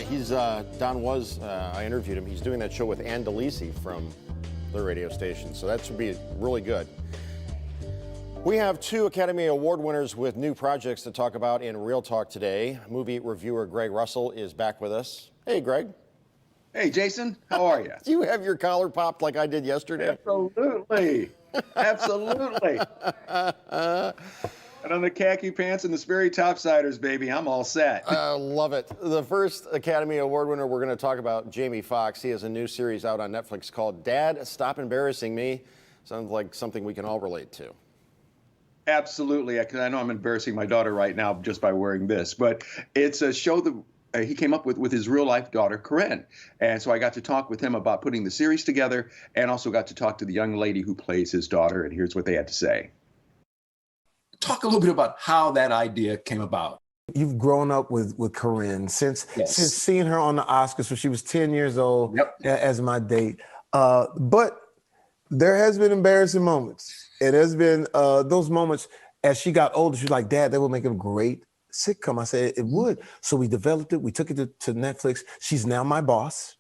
He's Don was. I interviewed him. He's doing that show with Ann DeLisi from the radio station, so that should be really good. We have 2 Academy Award winners with new projects to talk about in Real Talk today. Movie reviewer Greg Russell is back with us. Hey, Greg. Hey, Jason. How are you? Do you have your collar popped like I did yesterday? Absolutely. Absolutely. And on the khaki pants and the Sperry topsiders, baby, I'm all set. I love it. The first Academy Award winner we're going to talk about, Jamie Foxx. He has a new series out on Netflix called Dad, Stop Embarrassing Me. Sounds like something we can all relate to. Absolutely. I know I'm embarrassing my daughter right now just by wearing this, but it's a show that he came up with his real life daughter, Corinne. And so I got to talk with him about putting the series together and also got to talk to the young lady who plays his daughter. And here's what they had to say. Talk a little bit about how that idea came about. You've grown up with Corinne since seeing her on the Oscars when she was 10 years old as my date. But there has been embarrassing moments. It has been those moments as she got older, she was like, Dad, that would make a great sitcom. I said, it would. So we developed it. We took it to Netflix. She's now my boss.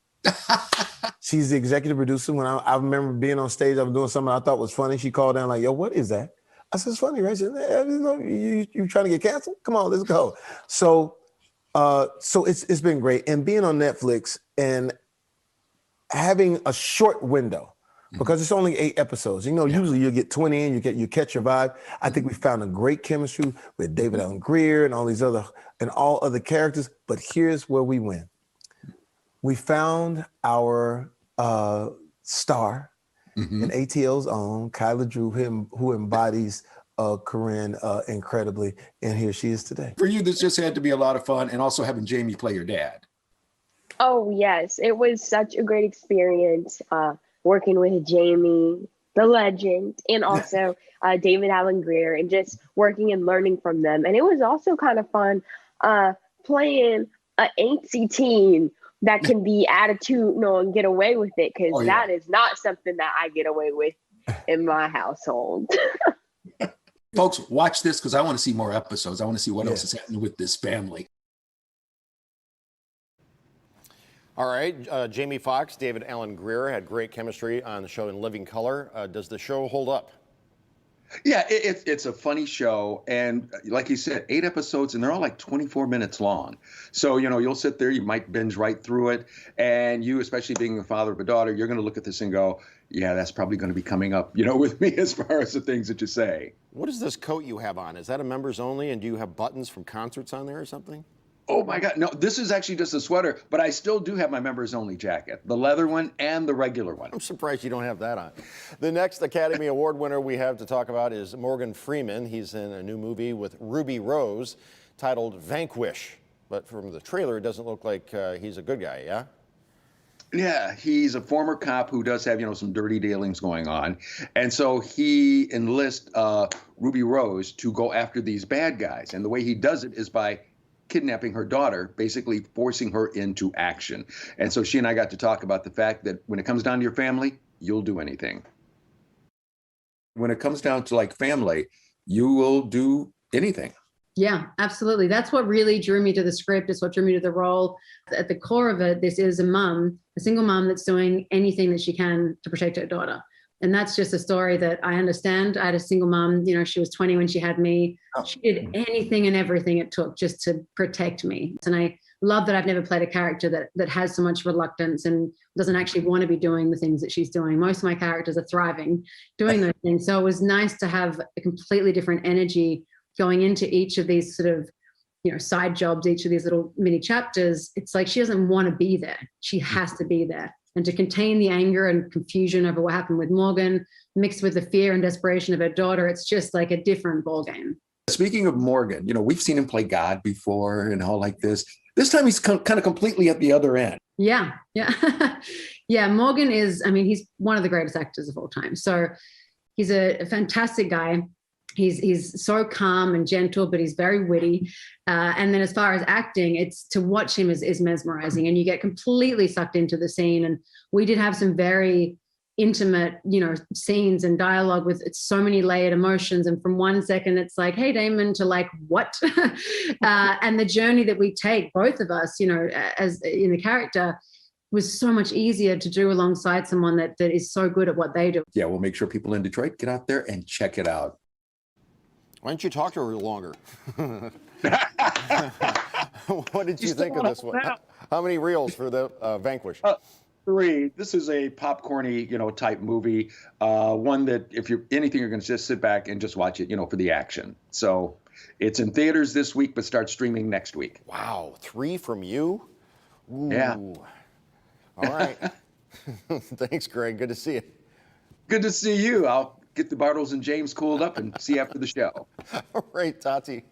She's the executive producer. When I remember being on stage, I was doing something I thought was funny. She called down like, yo, what is that? I said, it's funny, right? She said, you trying to get canceled? Come on, let's go. So it's been great. And being on Netflix and having a short window, because it's only 8 episodes. You know, usually you get 20 in, you catch your vibe. I think we found a great chemistry with David Allen Greer and all other characters. But here's where we win. We found our star in ATL's own, Kyla Drew, who embodies Corinne incredibly, and here she is today. For you, this just had to be a lot of fun, and also having Jamie play your dad. Oh, yes. It was such a great experience working with Jamie, the legend, and also David Allen Greer, and just working and learning from them. And it was also kind of fun playing an angsty teen that can be attitudinal and get away with it, because that is not something that I get away with in my household. Folks, watch this because I want to see more episodes. I want to see what else is happening with this family. All right, Jamie Foxx, David Allen Greer had great chemistry on the show in Living Color. Does the show hold up? Yeah, it's a funny show. And like you said, 8 episodes, and they're all like 24 minutes long. So, you know, you'll sit there, you might binge right through it. And you, especially being the father of a daughter, you're going to look at this and go, yeah, that's probably going to be coming up, you know, with me as far as the things that you say. What is this coat you have on? Is that a members only? And do you have buttons from concerts on there or something? Oh my God, no, this is actually just a sweater, but I still do have my members only jacket, the leather one and the regular one. I'm surprised you don't have that on. The next Academy Award winner we have to talk about is Morgan Freeman. He's in a new movie with Ruby Rose titled Vanquish. But from the trailer, it doesn't look like he's a good guy, yeah? Yeah, he's a former cop who does have, you know, some dirty dealings going on. And so he enlists Ruby Rose to go after these bad guys. And the way he does it is by kidnapping her daughter, basically forcing her into action. And so she and I got to talk about the fact that when it comes down to your family, you'll do anything. When it comes down to like family, you will do anything. Yeah, absolutely. That's what really drew me to the script. It's what drew me to the role. At the core of it, this is a single mom that's doing anything that she can to protect her daughter. And that's just a story that I understand. I had a single mom, you know, she was 20 when she had me. She did anything and everything it took just to protect me. And I love that I've never played a character that has so much reluctance and doesn't actually want to be doing the things that she's doing. Most of my characters are thriving doing those things. So it was nice to have a completely different energy going into each of these sort of, you know, side jobs, each of these little mini chapters. It's like she doesn't want to be there. She has to be there. And to contain the anger and confusion over what happened with Morgan, mixed with the fear and desperation of her daughter, it's just like a different ballgame. Speaking of Morgan, you know, we've seen him play God before and all like this. This time he's kind of completely at the other end. Yeah. Yeah, Morgan is, I mean, he's one of the greatest actors of all time. So he's a fantastic guy. He's so calm and gentle, but he's very witty. And then as far as acting, it's to watch him is mesmerizing, and you get completely sucked into the scene. And we did have some very intimate, scenes and dialogue with so many layered emotions. And from 1 second, it's like, hey, Damon, to like, what? And the journey that we take, both of us, as in the character, was so much easier to do alongside someone that is so good at what they do. Yeah, we'll make sure people in Detroit get out there and check it out. Why don't you talk to her longer? What did you think of this one? How many reels for the Vanquish? 3. This is a popcorny, type movie. One that if you're anything, you're going to just sit back and just watch it, for the action. So it's in theaters this week, but starts streaming next week. Wow, 3 from you? Ooh. Yeah. All right. Thanks, Greg. Good to see you. Good to see you. I'll get the Bartles and James cooled up and see you after the show. All right, Tati.